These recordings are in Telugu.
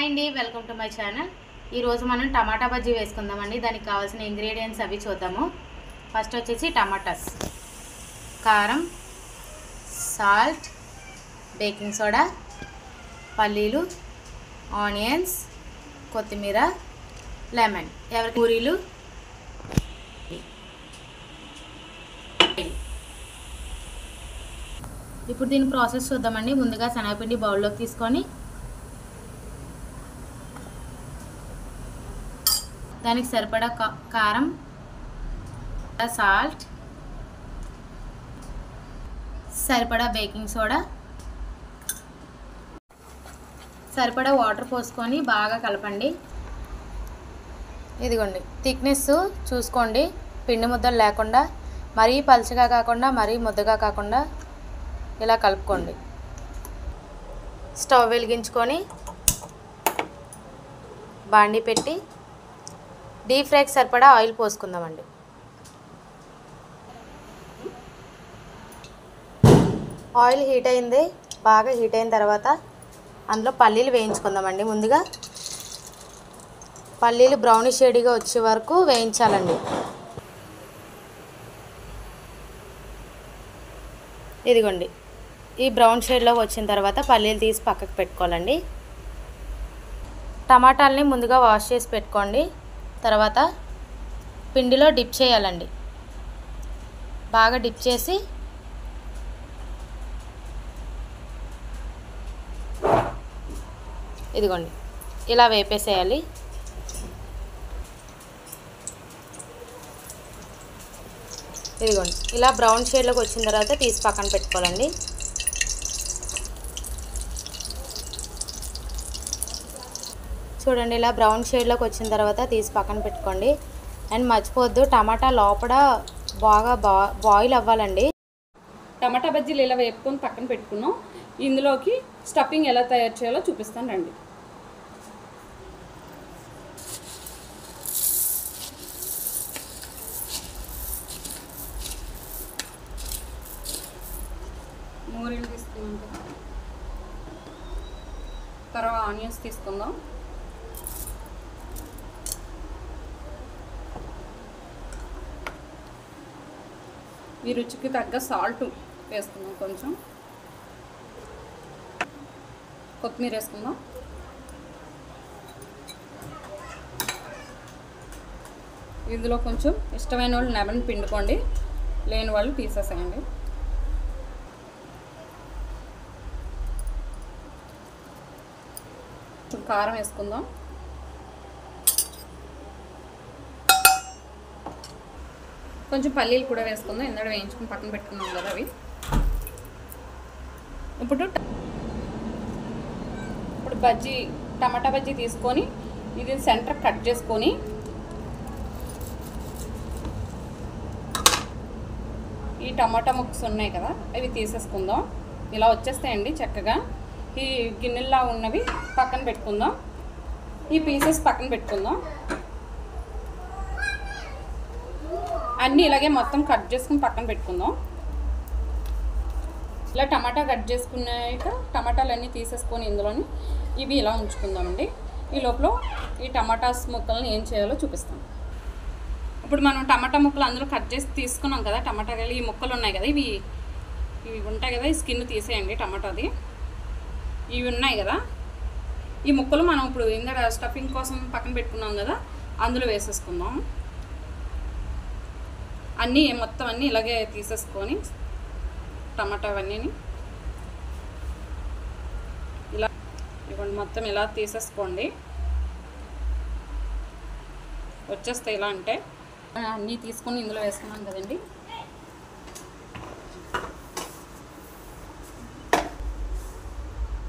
హాయ్ అండి, వెల్కమ్ టు మై ఛానల్. ఈరోజు మనం టమాటా బజ్జీ వేసుకుందామండి. దానికి కావాల్సిన ఇంగ్రీడియంట్స్ అవి చూద్దాము. ఫస్ట్ వచ్చేసి టమాటాస్, కారం, సాల్ట్, బేకింగ్ సోడా, పల్లీలు, ఆనియన్స్, కొత్తిమీర, లెమన్, ఎవరి పూరీలు. ఇప్పుడు దీని ప్రాసెస్ చూద్దామండి. ముందుగా శనగపిండి బౌల్లోకి తీసుకొని దానికి సరిపడా కారం, సాల్ట్, సరిపడా బేకింగ్ సోడా, సరిపడా వాటర్ పోసుకొని బాగా కలపండి. ఇదిగోండి, థిక్నెస్ చూసుకోండి, పిండి ముద్దలు లేకుండా, మరీ పలుచగా కాకుండా మరీ ముద్దగా కాకుండా ఇలా కలుపుకోండి. స్టవ్ వెలిగించుకొని బాండి పెట్టి డీప్ ఫ్రైకి సరిపడా ఆయిల్ పోసుకుందామండి. ఆయిల్ హీట్ అయింది. బాగా హీట్ అయిన తర్వాత అందులో పల్లీలు వేయించుకుందామండి. ముందుగా పల్లీలు బ్రౌనిష్ షేడ్గా వచ్చే వరకు వేయించాలండి. ఇదిగోండి, ఈ బ్రౌన్ షేడ్లోకి వచ్చిన తర్వాత పల్లీలు తీసి పక్కకు పెట్టుకోవాలండి. టమాటాలని ముందుగా వాష్ చేసి పెట్టుకోండి. తర్వాత పిండిలో డిప్ చేయాలండి. బాగా డిప్ చేసి ఇదిగోండి ఇలా వేపేసేయాలి. ఇదిగోండి, ఇలా బ్రౌన్ షేడ్లోకి వచ్చిన తర్వాత తీసి పక్కన పెట్టుకోవాలండి. చూడండి, ఇలా బ్రౌన్ షేడ్లోకి వచ్చిన తర్వాత తీసి పక్కన పెట్టుకోండి. అండ్ మర్చిపోవద్దు, టమాటా లోపల బాగా బాయిల్ అవ్వాలండి. టమాటా బజ్జీలు ఇలా వేపుకొని పక్కన పెట్టుకున్నాం. ఇందులోకి స్టఫింగ్ ఎలా తయారు చేయాలో చూపిస్తాను రండి. మూరెలు తీసుకున్నాం, తర్వాత ఆనియన్స్ తీసుకుందాం. ఈ రుచికి తగ్గ సాల్ట్ వేసుకుందాం, కొంచెం కొత్తిమీర వేసుకుందాం. ఇందులో కొంచెం ఇష్టమైన వాళ్ళు లెమన్ పిండుకోండి, లేని వాళ్ళు తీసేసేయండి. కారం వేసుకుందాం. కొంచెం పల్లీలు కూడా వేసుకుందాం, ఎందుకంటే వేయించుకుని పక్కన పెట్టుకున్నాం కదా అవి. ఇప్పుడు టమాటా బజ్జీ తీసుకొని ఇది సెంటర్ కట్ చేసుకొని ఈ టమాటా ముక్కస్ ఉన్నాయి కదా అవి తీసేసుకుందాం. ఇలా వచ్చేస్తాయండి చక్కగా. ఈ గిన్నెల్లా ఉన్నవి పక్కన పెట్టుకుందాం, ఈ పీసెస్ పక్కన పెట్టుకుందాం. అన్నీ ఇలాగే మొత్తం కట్ చేసుకుని పక్కన పెట్టుకుందాం. ఇలా టమాటా కట్ చేసుకున్నాక టమాటాలన్నీ తీసేసుకొని ఇందులోని ఇవి ఇలా ఉంచుకుందామండి. ఈ లోపల ఈ టమాటాస్ ముక్కల్ని ఏం చేయాలో చూపిస్తాం. ఇప్పుడు మనం టమాటా ముక్కలు అందులో కట్ చేసి తీసుకున్నాం కదా, టమాటాలు ఈ ముక్కలు ఉన్నాయి కదా, ఇవి ఉంటాయి కదా, ఈ స్కిన్ తీసేయండి. టమాటాది ఇవి ఉన్నాయి కదా, ఈ ముక్కలు మనం ఇప్పుడు ఇందాక స్టఫింగ్ కోసం పక్కన పెట్టుకున్నాం కదా, అందులో వేసేసుకుందాం. అన్నీ మొత్తం అన్నీ ఇలాగే తీసేసుకొని టమాటా అవన్నీ ఇలా ఇవ్వండి, మొత్తం ఇలా తీసేసుకోండి. వచ్చేస్తాయి ఇలా అంటే. అన్నీ తీసుకొని ఇందులో వేసుకున్నాం కదండి.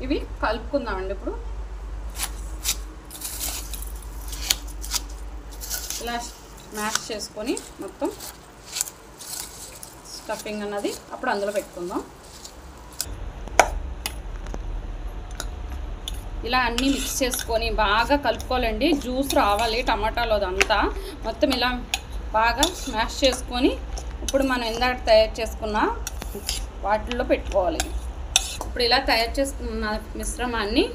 ఇవి కలుపుకుందామండి. ఇప్పుడు ఇలా మ్యాష్ చేసుకొని మొత్తం స్టఫింగ్ అన్నది అప్పుడు అందులో పెట్టుకుందాం. ఇలా అన్నీ మిక్స్ చేసుకొని బాగా కలుపుకోవాలండి. జ్యూస్ రావాలి టమాటాలో అంతా. మొత్తం ఇలా బాగా స్మాష్ చేసుకొని ఇప్పుడు మనం ఇందాక తయారు చేసుకున్న వాటిల్లో పెట్టుకోవాలి. ఇప్పుడు ఇలా తయారు చేసుకున్న మిశ్రమాన్ని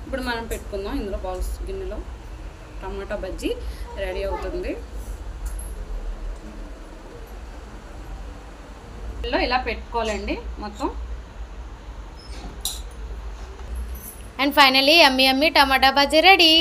ఇప్పుడు మనం పెట్టుకుందాం ఇందులో బాల్స్ గిన్నెలో. టమాటా బజ్జీ రెడీ అవుతుంది. ఇలా పెట్టుకోవాలండి మొత్తం. And finally yummy yummy tomato bajji ready.